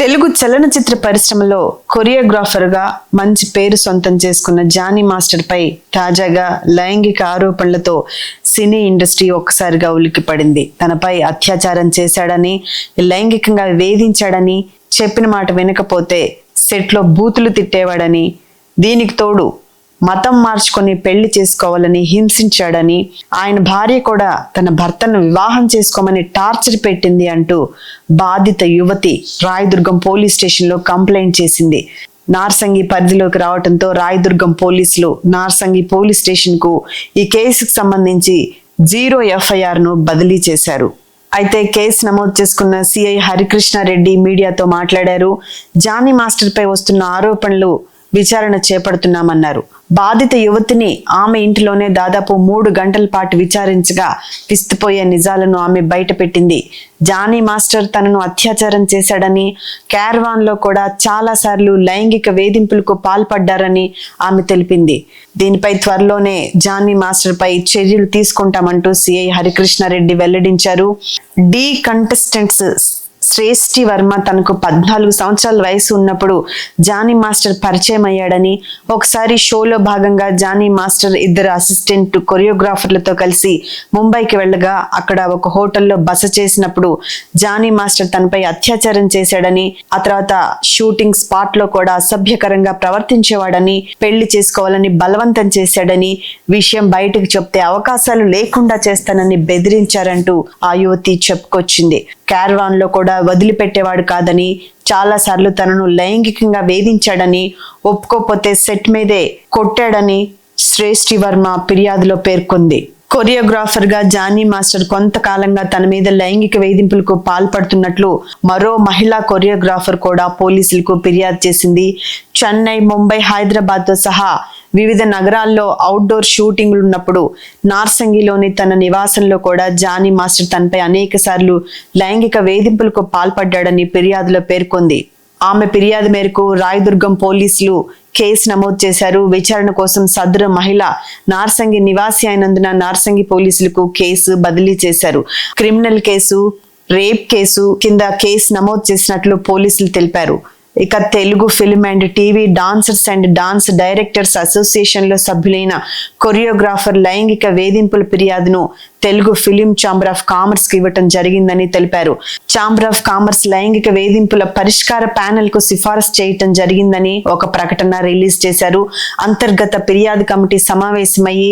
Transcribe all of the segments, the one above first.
తెలుగు చలనచిత్ర పరిశ్రమలో కొరియోగ్రాఫర్గా మంచి పేరు సొంతం చేసుకున్న జానీ మాస్టర్ పై తాజాగా లైంగిక ఆరోపణలతో సినీ ఇండస్ట్రీ ఒక్కసారిగా ఉలిక్కిపడింది. తనపై అత్యాచారం చేశాడని, లైంగికంగా వేధించాడని, చెప్పిన మాట వినకపోతే సెట్లో బూతులు తిట్టేవాడని, దీనికి తోడు మతం మార్చుకొని పెళ్లి చేసుకోవాలని హింసించాడని, ఆయన భార్య కూడా తన భర్తను వివాహం చేసుకోమని టార్చర్ పెట్టింది అంటూ బాధిత యువతి రాయదుర్గం పోలీస్ స్టేషన్లో కంప్లైంట్ చేసింది. నార్సంగి పరిధిలోకి రావడంతో రాయదుర్గం పోలీసులు నార్సంగి పోలీస్ స్టేషన్ కు ఈ కేసుకు సంబంధించి 0 FIR ను బదిలీ చేశారు. అయితే కేసు నమోదు చేసుకున్న సిఐ హరికృష్ణారెడ్డి మీడియాతో మాట్లాడారు. జానీ మాస్టర్ పై వస్తున్న ఆరోపణలు విచారణ చేపడుతున్నామన్నారు. బాధిత యువతిని ఆమె ఇంటిలోనే దాదాపు 3 గంటల పాటు విచారించగా విస్తుపోయే నిజాలను ఆమె బయటపెట్టింది. జానీ మాస్టర్ తనను అత్యాచారం చేశాడని, క్యారవాన్ లో కూడా చాలా సార్లు లైంగిక వేధింపులకు పాల్పడ్డారని ఆమె తెలిపింది. దీనిపై త్వరలోనే జానీ మాస్టర్ పై చర్యలు తీసుకుంటామంటూ సిఐ హరికృష్ణారెడ్డి వెల్లడించారు. డి కంటెస్టెంట్స్ శ్రేష్ఠి వర్మ తనకు 14 సంవత్సరాల వయసు ఉన్నప్పుడు జానీ మాస్టర్ పరిచయం అయ్యాడని, ఒకసారి షోలో భాగంగా జానీ మాస్టర్ 2 అసిస్టెంట్ కొరియోగ్రాఫర్లతో కలిసి ముంబైకి వెళ్ళగా అక్కడ ఒక హోటల్లో బస చేసినప్పుడు జానీ మాస్టర్ తనపై అత్యాచారం చేశాడని, ఆ తర్వాత షూటింగ్ స్పాట్ లో కూడా అసభ్యకరంగా ప్రవర్తించేవాడని, పెళ్లి చేసుకోవాలని బలవంతం చేశాడని, విషయం బయటకు చెప్తే అవకాశాలు లేకుండా చేస్తానని బెదిరించారంటూ ఆ యువతి చెప్పుకొచ్చింది. క్యారవాన్ లో కూడా వదిలిపెట్టేవాడు కాదని, చాలా సార్లు తనను లైంగికంగా వేధించాడని, ఒప్పుకోకపోతే సెట్ మీదే కొట్టాడని శ్రేష్ఠి వర్మ ఫిర్యాదులో పేర్కొంది. కొరియోగ్రాఫర్ గా జానీ మాస్టర్ కొంతకాలంగా తన మీద లైంగిక వేధింపులకు పాల్పడుతున్నట్లు మరో మహిళా కొరియోగ్రాఫర్ కూడా పోలీసులకు ఫిర్యాదు చేసింది. చెన్నై, ముంబై, హైదరాబాద్ తో సహా వివిధ నగరాల్లో అవుట్డోర్ షూటింగ్లు ఉన్నప్పుడు నార్సంగిలోని తన నివాసంలో కూడా జానీ మాస్టర్ తనపై అనేక సార్లు లైంగిక వేధింపులకు పాల్పడ్డాడని ఫిర్యాదులో పేర్కొంది. ఆమె ఫిర్యాదు మేరకు రాయదుర్గం పోలీసులు కేసు నమోదు చేశారు. విచారణ కోసం సదరు మహిళ నార్సంగి నివాసి అయినందున నార్సంగి పోలీసులకు కేసు బదిలీ చేశారు. క్రిమినల్ కేసు, రేప్ కేసు కింద కేసు నమోదు చేసినట్లు పోలీసులు తెలిపారు. ఇక Telugu film and TV dancers and dance directors association లో సభ్యులైన కొరియోగ్రాఫర్ లైంగిక వేధింపుల ఫిర్యాదును Telugu film chamber of commerce కి ఇవ్వటం జరిగిందని తెలిపారు. ఛాంబర్ ఆఫ్ కామర్స్ లైంగిక వేధింపుల పరిష్కార ప్యానెల్ కు సిఫారసు చేయటం జరిగిందని ఒక ప్రకటన రిలీజ్ చేశారు. అంతర్గత ఫిర్యాదు కమిటీ సమావేశమయ్యి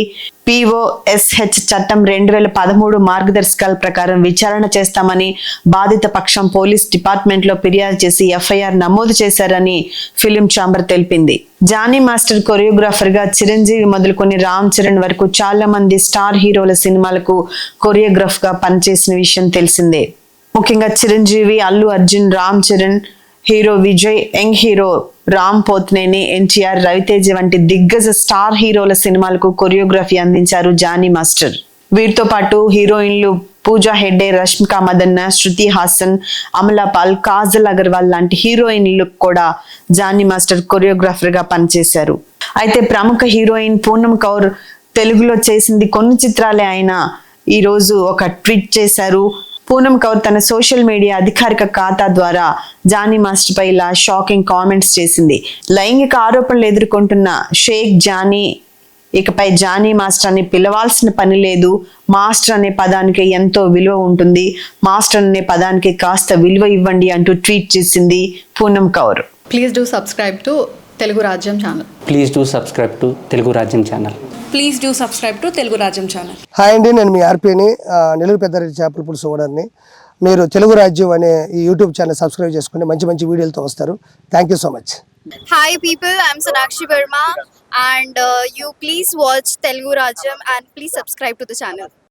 POSH చట్టం 2013 మార్గదర్శకాల ప్రకారం విచారణ చేస్తామని బాధిత పక్షం పోలీస్ డిపార్ట్మెంట్ లో ఫిర్యాదు చేసి FIR నమోదు చేశారని ఫిలిం ఛాంబర్ తెలిపింది. జానీ మాస్టర్ కొరియోగ్రాఫర్ గా చిరంజీవి మొదలుకొని రామ్ చరణ్ వరకు చాలా మంది స్టార్ హీరోల సినిమాలకు కొరియోగ్రాఫ్ గా పనిచేసిన విషయం తెలిసిందే. ముఖ్యంగా Chiranjeevi, Allu Arjun, Ram Charan, hero Vijay, young hero Ram Pothineni, NTR, Ravi Teja వంటి దిగ్గజ స్టార్ హీరోల సినిమాలకు కొరియోగ్రఫీ అందించారు జానీ మాస్టర్. వీరితో పాటు హీరోయిన్లు పూజా హెగ్డే, రష్మిక మందన్న, శృతి హాసన్, అమలా పాల్, కాజల్ అగర్వాల్ లాంటి హీరోయిన్లకు కూడా జానీ మాస్టర్ కొరియోగ్రాఫర్ గా పనిచేశారు. అయితే ప్రముఖ హీరోయిన్ పూనమ్ కౌర్ తెలుగులో చేసింది కొన్ని చిత్రాలే అయినా ఈ రోజు ఒక ట్వీట్ చేశారు. పూనమ్ కౌర్ తన సోషల్ మీడియా అధికారిక ఖాతా ద్వారా జానీ మాస్టర్ పై ఇలా షాకింగ్ కామెంట్స్ చేసింది. లైంగిక ఆరోపణలు ఎదుర్కొంటున్న షేక్ జానీ ఇకపై జానీ మాస్టర్ అని పిలవాల్సిన పని లేదు. మాస్టర్ అనే పదానికి ఎంతో విలువ ఉంటుంది. మాస్టర్ అనే పదానికి కాస్త విలువ ఇవ్వండి అంటూ ట్వీట్ చేసింది Poonam Kaur. Please do subscribe to Telugu Rajyam channel. Please do subscribe to Telugu Rajyam channel. Please do subscribe to Telugu Rajyam channel. Hi అండి, నేను మీ ఆర్పీని, నెల్లూరు పెద్దారెడ్డి చేపల పులుసు ఓనర్ని. మీరు తెలుగు రాజ్యం అనే ఈ యూట్యూబ్ ఛానల్ సబ్స్క్రైబ్ చేసుకుని మంచి మంచి వీడియోలతో వస్తారు. Thank you so much. Hi people, I'm Sonakshi Verma and you please watch Telugu Rajyam and please subscribe to the channel.